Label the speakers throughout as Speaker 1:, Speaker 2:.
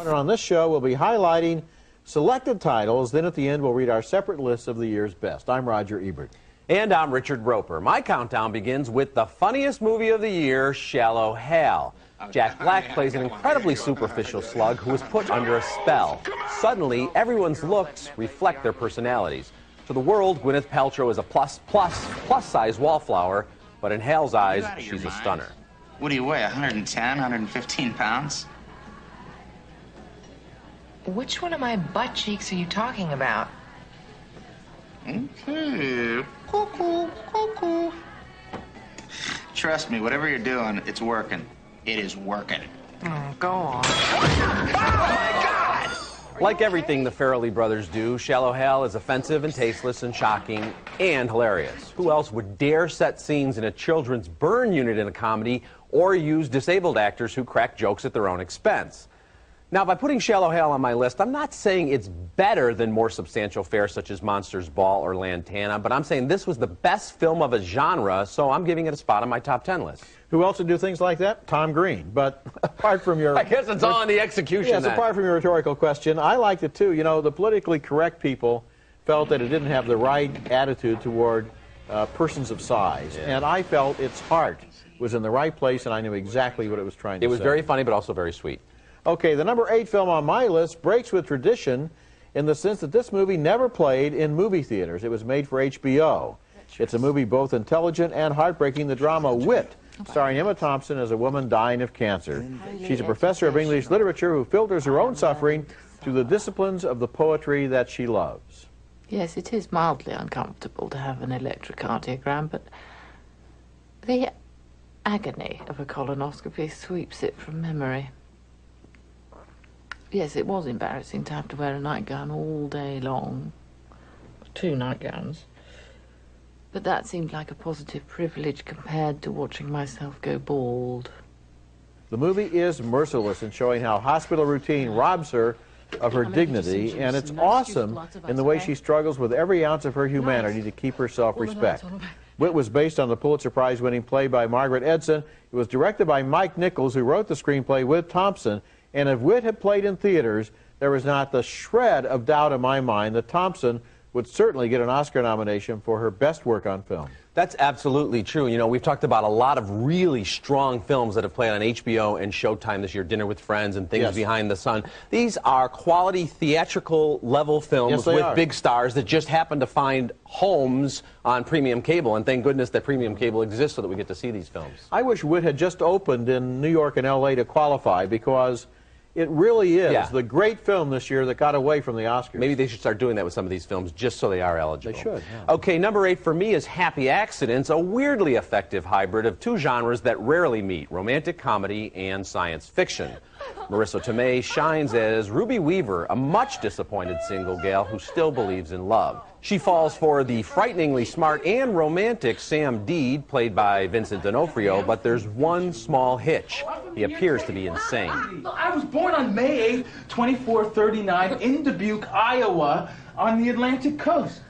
Speaker 1: On this show, we'll be highlighting selected titles. Then at the end, we'll read our separate lists of the year's best. I'm Roger Ebert.
Speaker 2: And I'm Richard Roeper. My countdown begins with the funniest movie of the year, Shallow Hal. Jack Black plays an incredibly superficial slug who is put under a spell. Suddenly, everyone's looks reflect their personalities. To the world, Gwyneth Paltrow is a plus-size wallflower, but in Hal's eyes, she's a stunner.
Speaker 3: What do you weigh, 110, 115 pounds?
Speaker 4: Which one of my butt cheeks are you talking about?
Speaker 3: Okay. Cuckoo, cuckoo. Trust me, whatever you're doing, it's working. It is working.
Speaker 4: Oh, go on.
Speaker 2: Like everything the Farrelly brothers do, Shallow Hal is offensive and tasteless and shocking and hilarious. Who else would dare set scenes in a children's burn unit in a comedy or use disabled actors who crack jokes at their own expense? Now, by putting Shallow Hal on my list, I'm not saying it's better than more substantial fare such as Monsters Ball or Lantana, but I'm saying this was the best film of a genre, so I'm giving it a spot on my top 10 list.
Speaker 1: Who else would do things like that? Tom Green. But apart from your...
Speaker 2: I guess it's all in the execution.
Speaker 1: Yes, apart from your rhetorical question, I liked it too. You know, the politically correct people felt that it didn't have the right attitude toward persons of size, and I felt its heart was in the right place, and I knew exactly what it was trying to say.
Speaker 2: It was very funny, but also very sweet.
Speaker 1: Okay, the number 8 film on my list breaks with tradition in the sense that this movie never played in movie theaters. It was made for HBO. It's a movie both intelligent and heartbreaking, the drama Wit, starring Emma Thompson as a woman dying of cancer. She's a professor of English literature who filters her own suffering through the disciplines of the poetry that she loves.
Speaker 5: Yes, it is mildly uncomfortable to have an electrocardiogram, but the agony of a colonoscopy sweeps it from memory. Yes, it was embarrassing to have to wear a nightgown all day long. 2 nightgowns. But that seemed like a positive privilege compared to watching myself go bald.
Speaker 1: The movie is merciless in showing how hospital routine robs her of her dignity, and it's awesome in the way she struggles with every ounce of her humanity to keep her self-respect. Wit was based on the Pulitzer Prize-winning play by Margaret Edson. It was directed by Mike Nichols, who wrote the screenplay with Thompson. And if Wit had played in theaters, there was not the shred of doubt in my mind that Thompson would certainly get an Oscar nomination for her best work on film.
Speaker 2: That's absolutely true. You know, we've talked about a lot of really strong films that have played on HBO and Showtime this year, Dinner with Friends and Things Behind the Sun. These are quality theatrical level films with big stars that just happen to find homes on premium cable, and thank goodness that premium cable exists so that we get to see these films.
Speaker 1: I wish Wit had just opened in New York and LA to qualify, because it really is the great film this year that got away from the Oscars.
Speaker 2: Maybe they should start doing that with some of these films just so they are eligible.
Speaker 1: They should,
Speaker 2: Okay, number 8 for me is Happy Accidents, a weirdly effective hybrid of 2 genres that rarely meet, romantic comedy and science fiction. Marissa Tomei shines as Ruby Weaver, a much disappointed single gal who still believes in love. She falls for the frighteningly smart and romantic Sam Deed, played by Vincent D'Onofrio, but there's one small hitch. He appears to be insane.
Speaker 6: I was born on May 8th, 2439, in Dubuque, Iowa, on the Atlantic coast.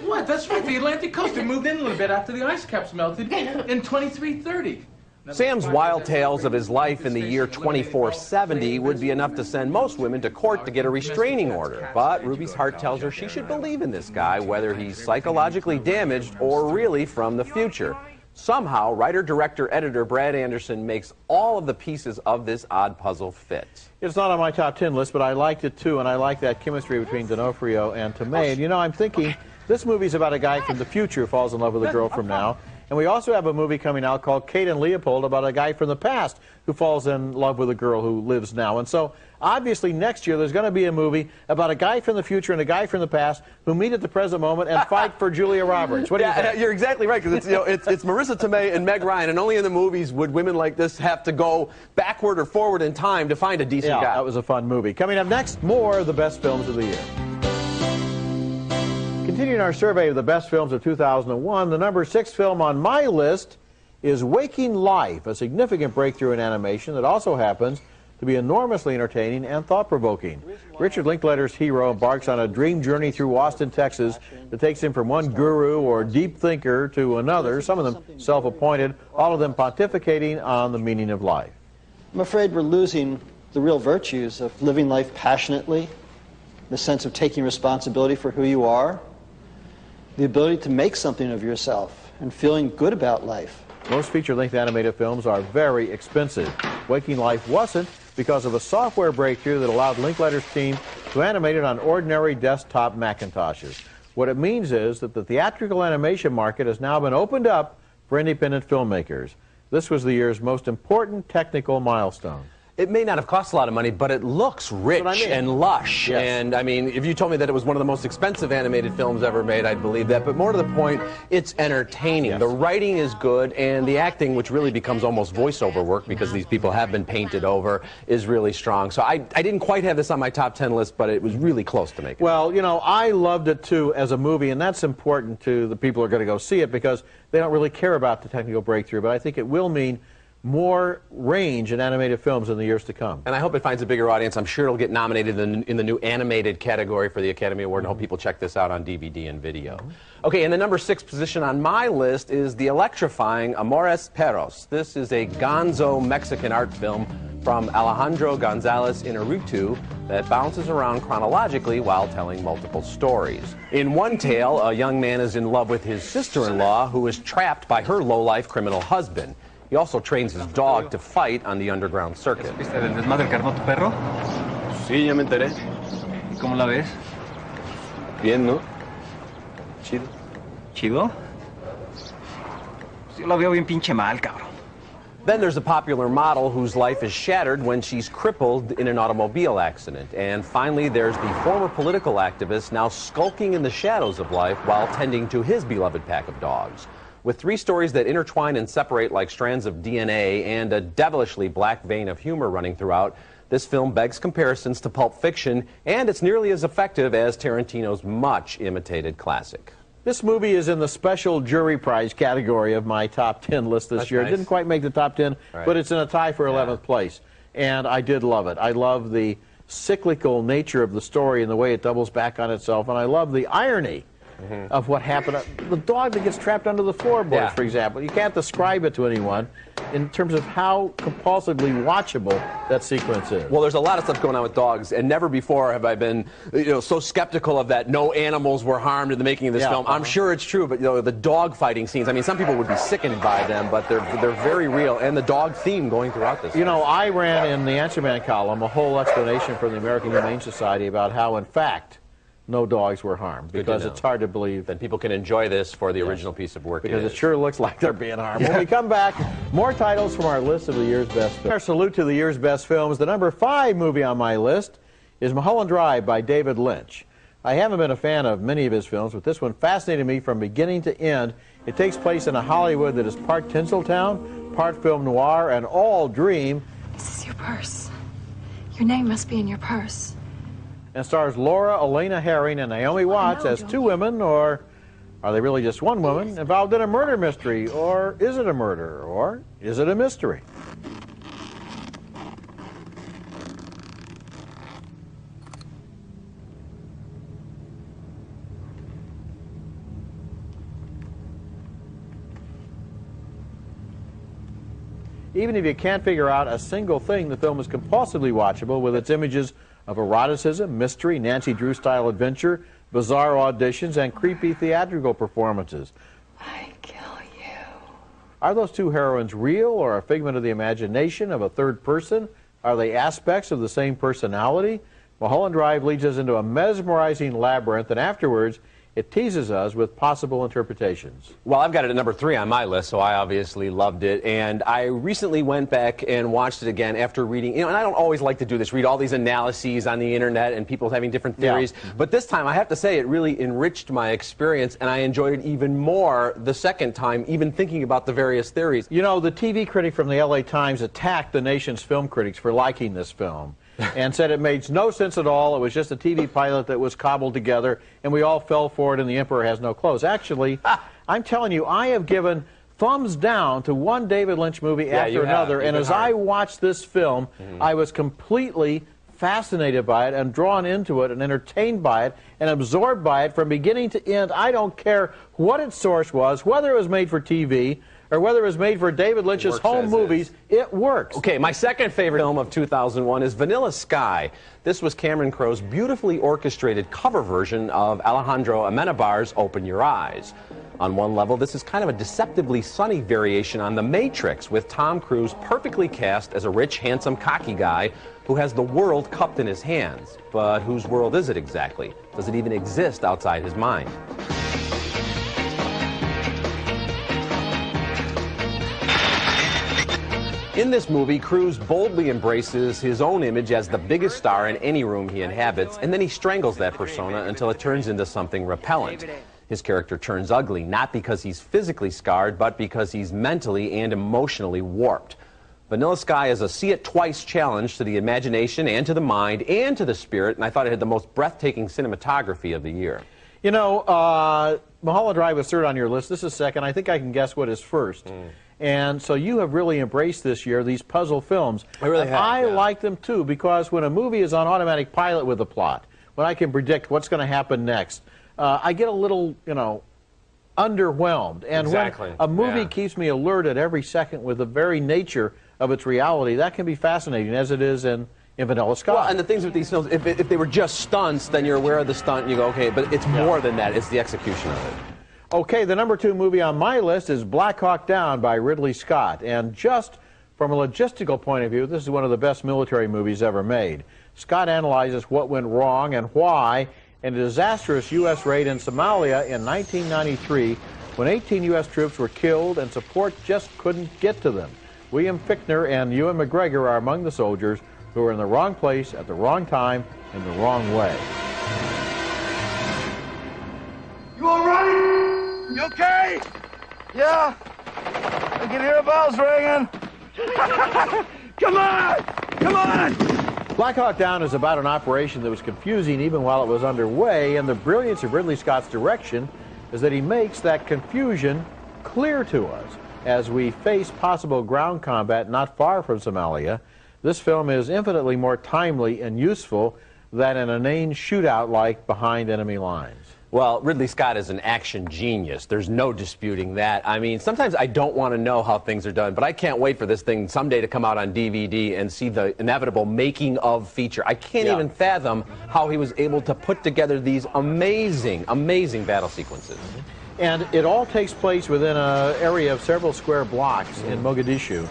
Speaker 6: What? That's right, the Atlantic coast. It moved in a little bit after the ice caps melted in 2330.
Speaker 2: Sam's wild tales of his life in the year 2470 would be enough to send most women to court to get a restraining order. But Ruby's heart tells her she should believe in this guy, whether he's psychologically damaged or really from the future. Somehow, writer, director, editor Brad Anderson makes all of the pieces of this odd puzzle fit.
Speaker 1: It's not on my top 10 list, but I liked it too, and I like that chemistry between D'Onofrio and Tomei. And you know, I'm thinking this movie's about a guy from the future who falls in love with a girl from now. And we also have a movie coming out called Kate and Leopold about a guy from the past who falls in love with a girl who lives now. And so, obviously, next year there's going to be a movie about a guy from the future and a guy from the past who meet at the present moment and fight for Julia Roberts. What do you think?
Speaker 2: You're exactly right, because it's Marissa Tomei and Meg Ryan, and only in the movies would women like this have to go backward or forward in time to find a decent guy.
Speaker 1: That was a fun movie. Coming up next, more of the best films of the year. Continuing our survey of the best films of 2001, the number 6 film on my list is Waking Life, a significant breakthrough in animation that also happens to be enormously entertaining and thought-provoking. Richard Linklater's hero embarks on a dream journey through Austin, Texas, that takes him from one guru or deep thinker to another, some of them self-appointed, all of them pontificating on the meaning of life.
Speaker 7: I'm afraid we're losing the real virtues of living life passionately, the sense of taking responsibility for who you are, the ability to make something of yourself, and feeling good about life.
Speaker 1: Most feature-length animated films are very expensive. Waking Life wasn't because of a software breakthrough that allowed Linklater's team to animate it on ordinary desktop Macintoshes. What it means is that the theatrical animation market has now been opened up for independent filmmakers. This was the year's most important technical milestone.
Speaker 2: It may not have cost a lot of money, but it looks rich and lush.
Speaker 1: Yes.
Speaker 2: And I mean, if you told me that it was one of the most expensive animated films ever made, I'd believe that. But more to the point, it's entertaining.
Speaker 1: Yes.
Speaker 2: The writing is good, and the acting, which really becomes almost voiceover work because these people have been painted over, is really strong. So I didn't quite have this on my top 10 list, but it was really close to making it.
Speaker 1: Well, you know, I loved it too as a movie, and that's important to the people who are going to go see it because they don't really care about the technical breakthrough, but I think it will mean more range in animated films in the years to come.
Speaker 2: And I hope it finds a bigger audience. I'm sure it'll get nominated in the new animated category for the Academy Award, and I hope people check this out on DVD and video. Okay, and the number 6 position on my list is the electrifying Amores Perros. This is a gonzo Mexican art film from Alejandro González Iñárritu that bounces around chronologically while telling multiple stories. In one tale, a young man is in love with his sister-in-law who is trapped by her low-life criminal husband. He also trains his dog to fight on the underground circuit.
Speaker 8: ¿Viste del desmadre que armó tu perro?
Speaker 2: Sí, ya me enteré.
Speaker 8: ¿Y cómo la ves?
Speaker 2: Bien, ¿no? Chido.
Speaker 8: ¿Chido? Yo la veo bien pinche mal, cabrón.
Speaker 2: Then there's a popular model whose life is shattered when she's crippled in an automobile accident. And finally, there's the former political activist now skulking in the shadows of life while tending to his beloved pack of dogs. With 3 stories that intertwine and separate like strands of DNA and a devilishly black vein of humor running throughout, this film begs comparisons to Pulp Fiction, and it's nearly as effective as Tarantino's much imitated classic.
Speaker 1: This movie is in the special jury prize category of my top 10 list this year.
Speaker 2: Nice.
Speaker 1: It didn't quite make the top 10,
Speaker 2: Right.
Speaker 1: but it's in a tie for 11th place. And I did love it. I love the cyclical nature of the story and the way it doubles back on itself, and I love the irony of what happened. The dog that gets trapped under the floorboards, for example. You can't describe it to anyone in terms of how compulsively watchable that sequence is.
Speaker 2: Well, there's a lot of stuff going on with dogs, and never before have I been, so skeptical of that. No animals were harmed in the making of this film. I'm sure it's true, but the dog fighting scenes. I mean, some people would be sickened by them, but they're very real, and the dog theme going throughout this.
Speaker 1: You know, I ran in the Answer Man column a whole explanation from the American Humane Society about how, in fact, no dogs were harmed, because it's hard to believe.
Speaker 2: Then people can enjoy this for the original piece of work.
Speaker 1: Because it sure looks like they're being harmed. When we come back, more titles from our list of the year's best films. Our salute to the year's best films. The number 5 movie on my list is Mulholland Drive by David Lynch. I haven't been a fan of many of his films, but this one fascinated me from beginning to end. It takes place in a Hollywood that is part Tinseltown, part film noir, and all dream.
Speaker 9: This is your purse. Your name must be in your purse.
Speaker 1: And stars Laura Elena Herring and Naomi Watts as 2 women, or are they really just 1 woman, involved in a murder mystery, or is it a murder, or is it a mystery? Even if you can't figure out a single thing, the film is compulsively watchable with its images of eroticism, mystery, Nancy Drew-style adventure, bizarre auditions, and creepy theatrical performances.
Speaker 9: I kill you.
Speaker 1: Are those 2 heroines real or a figment of the imagination of a third person? Are they aspects of the same personality? Mulholland Drive leads us into a mesmerizing labyrinth, and afterwards, it teases us with possible interpretations.
Speaker 2: Well, I've got it at number 3 on my list, so I obviously loved it. And I recently went back and watched it again after reading, and I don't always like to do this, read all these analyses on the internet and people having different theories. But this time, I have to say, it really enriched my experience, and I enjoyed it even more the second time, even thinking about the various theories.
Speaker 1: You know, the TV critic from the LA Times attacked the nation's film critics for liking this film. And said it made no sense at all. It was just a TV pilot that was cobbled together, and we all fell for it, and the emperor has no clothes. Actually, I'm telling you, I have given thumbs down to one David Lynch movie after another, and as I watched this film, I was completely fascinated by it and drawn into it and entertained by it and absorbed by it from beginning to end. I don't care what its source was, whether it was made for TV, or whether it was made for David Lynch's home movies, it works.
Speaker 2: Okay, my second favorite film of 2001 is Vanilla Sky. This was Cameron Crowe's beautifully orchestrated cover version of Alejandro Amenabar's Open Your Eyes. On one level, this is kind of a deceptively sunny variation on The Matrix, with Tom Cruise perfectly cast as a rich, handsome, cocky guy who has the world cupped in his hands. But whose world is it exactly? Does it even exist outside his mind? In this movie, Cruise boldly embraces his own image as the biggest star in any room he inhabits, and then he strangles that persona until it turns into something repellent. His character turns ugly, not because he's physically scarred, but because he's mentally and emotionally warped. Vanilla Sky is a see-it-twice challenge to the imagination and to the mind and to the spirit, and I thought it had the most breathtaking cinematography of the year.
Speaker 1: You know, Mulholland Drive was third on your list. This is second. I think I can guess what is first. And so you have really embraced this year these puzzle films.
Speaker 2: I really have.
Speaker 1: I like them too, because when a movie is on automatic pilot with a plot, when I can predict what's going to happen next, I get a little, underwhelmed. And
Speaker 2: exactly.
Speaker 1: when a movie keeps me alert at every second with the very nature of its reality, that can be fascinating, as it is in Vanilla Sky.
Speaker 2: Well, and the things with these films, if they were just stunts, then you're aware of the stunt and you go, okay, but it's more than that. It's the execution of it.
Speaker 1: Okay, the number 2 movie on my list is Black Hawk Down by Ridley Scott. And just from a logistical point of view, this is one of the best military movies ever made. Scott analyzes what went wrong and why in a disastrous U.S. raid in Somalia in 1993 when 18 U.S. troops were killed and support just couldn't get to them. William Fichtner and Ewan McGregor are among the soldiers who were in the wrong place at the wrong time in the wrong way.
Speaker 10: You all right? You okay? Yeah. I can hear bells ringing. Come on! Come on!
Speaker 1: Black Hawk Down is about an operation that was confusing even while it was underway, and the brilliance of Ridley Scott's direction is that he makes that confusion clear to us. As we face possible ground combat not far from Somalia, this film is infinitely more timely and useful than an inane shootout like Behind Enemy Lines.
Speaker 2: Well, Ridley Scott is an action genius. There's no disputing that. I mean, sometimes I don't want to know how things are done, but I can't wait for this thing someday to come out on DVD and see the inevitable making of feature. I can't even fathom how he was able to put together these amazing, amazing battle sequences.
Speaker 1: And it all takes place within an area of several square blocks in Mogadishu,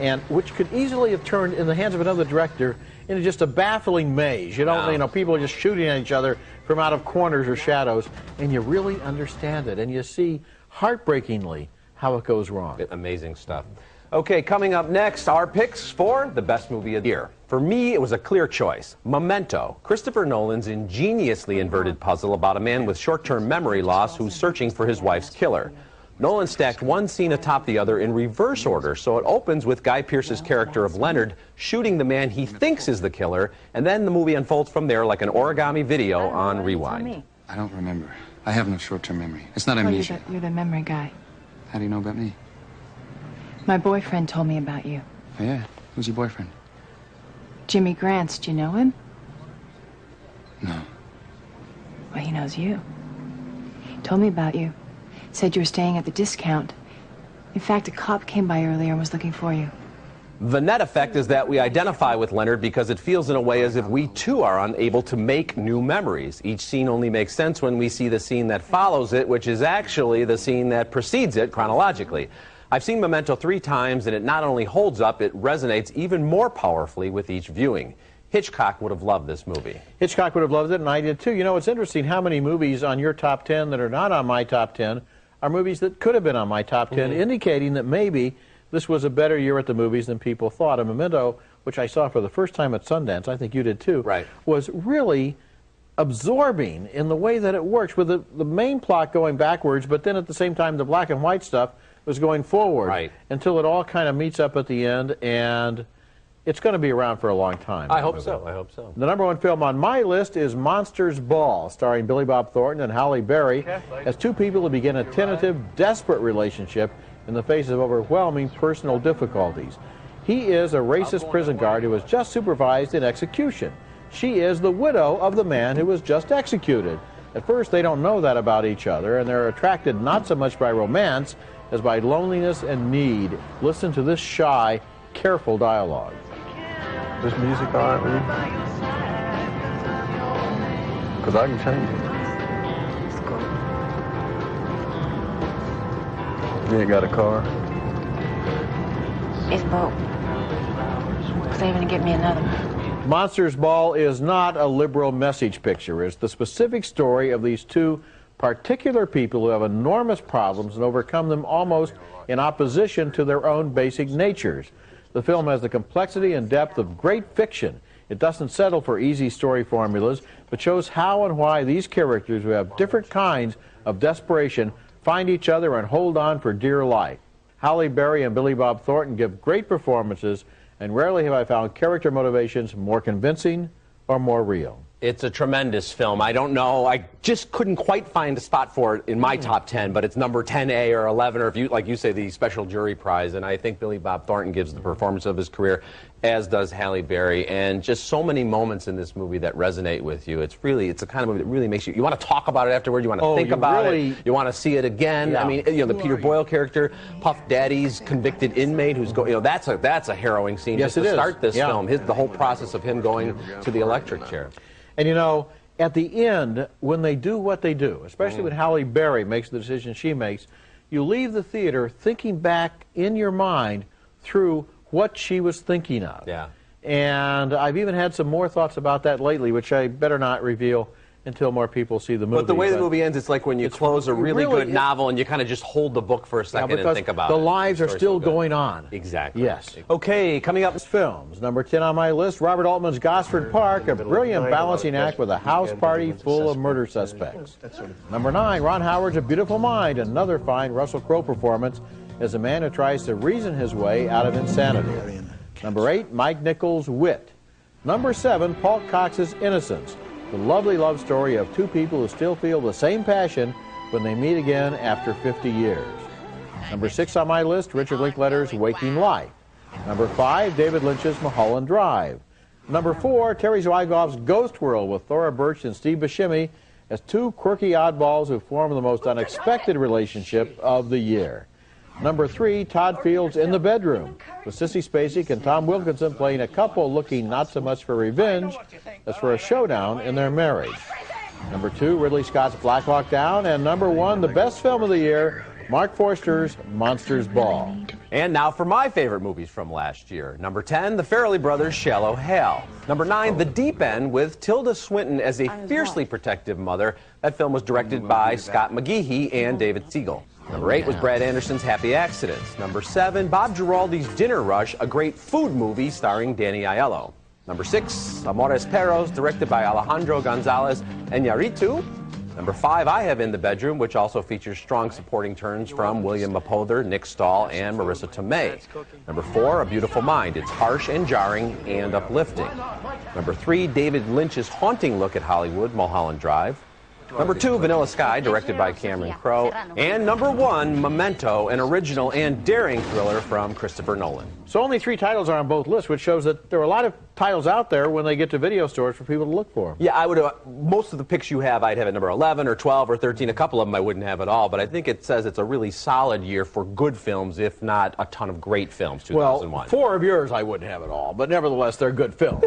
Speaker 1: and which could easily have turned, in the hands of another director, into just a baffling maze. You know, people are just shooting at each other from out of corners or shadows, and you really understand it, and you see heartbreakingly how it goes wrong.
Speaker 2: Amazing stuff. Okay, coming up next, our picks for the best movie of the year. For me, it was a clear choice. Memento, Christopher Nolan's ingeniously inverted puzzle about a man with short-term memory loss who's searching for his wife's killer. Nolan stacked one scene atop the other in reverse order, so it opens with Guy Pearce's character of Leonard shooting the man he thinks is the killer, and then the movie unfolds from there like an origami video on rewind.
Speaker 11: I don't remember. I have no short-term memory. It's not amnesia.
Speaker 9: You're the memory guy.
Speaker 11: How do you know about me?
Speaker 9: My boyfriend told me about you.
Speaker 11: Oh, yeah? Who's your boyfriend?
Speaker 9: Jimmy Grants. Do you know him?
Speaker 11: No.
Speaker 9: Well, he knows you. He told me about you. Said you were staying at the discount. In fact, a cop came by earlier and was looking for you.
Speaker 2: The net effect is that we identify with Leonard because it feels in a way as if we too are unable to make new memories. Each scene only makes sense when we see the scene that follows it, which is actually the scene that precedes it chronologically. I've seen Memento 3 times, and it not only holds up, it resonates even more powerfully with each viewing. Hitchcock would have loved this movie.
Speaker 1: Hitchcock would have loved it, and I did too. You know, it's interesting how many movies on your top 10 that are not on my top 10 are movies that could have been on my top 10, indicating that maybe this was a better year at the movies than people thought. And Memento, which I saw for the first time at Sundance, I think you did too, was really absorbing in the way that it works, with the main plot going backwards, but then at the same time the black and white stuff was going forward until it all kind of meets up at the end, and it's going to be around for a long time.
Speaker 2: I hope so. I hope so.
Speaker 1: The number 1 film on my list is Monsters Ball, starring Billy Bob Thornton and Halle Berry, as two people who begin a tentative, desperate relationship in the face of overwhelming personal difficulties. He is a racist prison guard who was just supervised in execution. She is the widow of the man who was just executed. At first, they don't know that about each other, and they're attracted not so much by romance as by loneliness and need. Listen to this shy, careful dialogue.
Speaker 12: This music all right with you? Because I can change it. You ain't got a car?
Speaker 9: It's broke. Saving to get me another one.
Speaker 1: Monsters Ball is not a liberal message picture. It's the specific story of these two particular people who have enormous problems and overcome them almost in opposition to their own basic natures. The film has the complexity and depth of great fiction. It doesn't settle for easy story formulas, but shows how and why these characters who have different kinds of desperation find each other and hold on for dear life. Halle Berry and Billy Bob Thornton give great performances, and rarely have I found character motivations more convincing or more real.
Speaker 2: It's a tremendous film. I don't know. I just couldn't quite find a spot for it in my top 10, but it's number 10A or 11, or if you, like you say, the special jury prize. And I think Billy Bob Thornton gives the performance of his career, as does Halle Berry. And just so many moments in this movie that resonate with you. It's a kind of movie that really makes you want to talk about it afterward. You want to think about it. You want to see it again.
Speaker 1: Yeah.
Speaker 2: I mean, the Peter Boyle character, Puff Daddy's convicted inmate who's going, that's a harrowing scene.
Speaker 1: Yes,
Speaker 2: just to start this film. The whole process of him going to the electric chair.
Speaker 1: And at the end, when they do what they do, especially when Halle Berry makes the decision she makes, you leave the theater thinking back in your mind through what she was thinking of.
Speaker 2: Yeah.
Speaker 1: And I've even had some more thoughts about that lately, which I better not reveal until more people see the movie.
Speaker 2: But the way the movie ends, it's like when you close a really good novel and you kind of just hold the book for a second and think about it.
Speaker 1: The lives are still going on.
Speaker 2: Exactly.
Speaker 1: Yes.
Speaker 2: Okay, coming up.
Speaker 1: Films. Number 10 on my list, Robert Altman's Gosford Park, a brilliant balancing act with a house party full of murder suspects. Number 9, Ron Howard's A Beautiful Mind, another fine Russell Crowe performance as a man who tries to reason his way out of insanity. Number 8, Mike Nichols' Wit. Number 7, Paul Cox's Innocence, the lovely love story of two people who still feel the same passion when they meet again after 50 years. Number 6 on my list, Richard Linklater's Waking Life. Number 5, David Lynch's Mulholland Drive. Number 4, Terry Zwigoff's Ghost World with Thora Birch and Steve Buscemi as two quirky oddballs who form the most unexpected relationship of the year. Number 3, Todd Field's In the Bedroom, with Sissy Spacek and Tom Wilkinson playing a couple looking not so much for revenge as for a showdown in their marriage. Number 2, Ridley Scott's Black Hawk Down, and number 1, the best film of the year, Mark Forster's Monsters Ball.
Speaker 2: And now for my favorite movies from last year. Number 10, The Farrelly Brothers' Shallow Hal. Number 9, The Deep End with Tilda Swinton as a fiercely protective mother. That film was directed by Scott McGehee and David Siegel. Number 8 was Brad Anderson's Happy Accidents. Number 7, Bob Giraldi's Dinner Rush, a great food movie starring Danny Aiello. Number 6, Amores Perros, directed by Alejandro Gonzalez Iñárritu. Number 5, I Have in the Bedroom, which also features strong supporting turns from William Mapother, Nick Stahl, and Marissa Tomei. Number 4, A Beautiful Mind. It's harsh and jarring and uplifting. Number 3, David Lynch's haunting look at Hollywood, Mulholland Drive. Number 2, Vanilla Sky, directed by Cameron Crowe. And number 1, Memento, an original and daring thriller from Christopher Nolan.
Speaker 1: So only 3 titles are on both lists, which shows that there are a lot of titles out there when they get to video stores for people to look for.
Speaker 2: Yeah, I would. Most of the picks you have, I'd have at number 11 or 12 or 13. A couple of them I wouldn't have at all. But I think it says it's a really solid year for good films, if not a ton of great films, 2001.
Speaker 1: Well, 4 of yours I wouldn't have at all, but nevertheless, they're good films.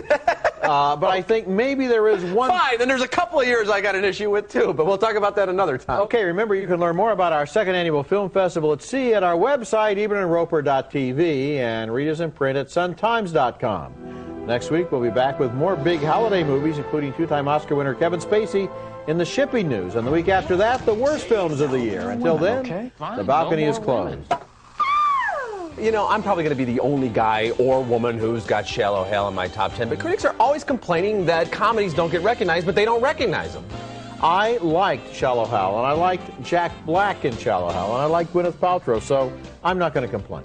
Speaker 1: But I think maybe there is one...
Speaker 2: Fine, then there's a couple of years I got an issue with, too, but we'll talk about that another time.
Speaker 1: Okay, remember, you can learn more about our second annual film festival at sea at our website, ebertandroeper.tv, and read us in print at suntimes.com. Next week, we'll be back with more big holiday movies, including 2-time Oscar winner Kevin Spacey in the shipping news. And the week after that, the worst films of the year. Until then, the balcony is closed.
Speaker 2: You know, I'm probably going to be the only guy or woman who's got Shallow Hal in my top 10, but critics are always complaining that comedies don't get recognized, but they don't recognize them.
Speaker 1: I liked Shallow Hal, and I liked Jack Black in Shallow Hal, and I liked Gwyneth Paltrow, so I'm not going to complain.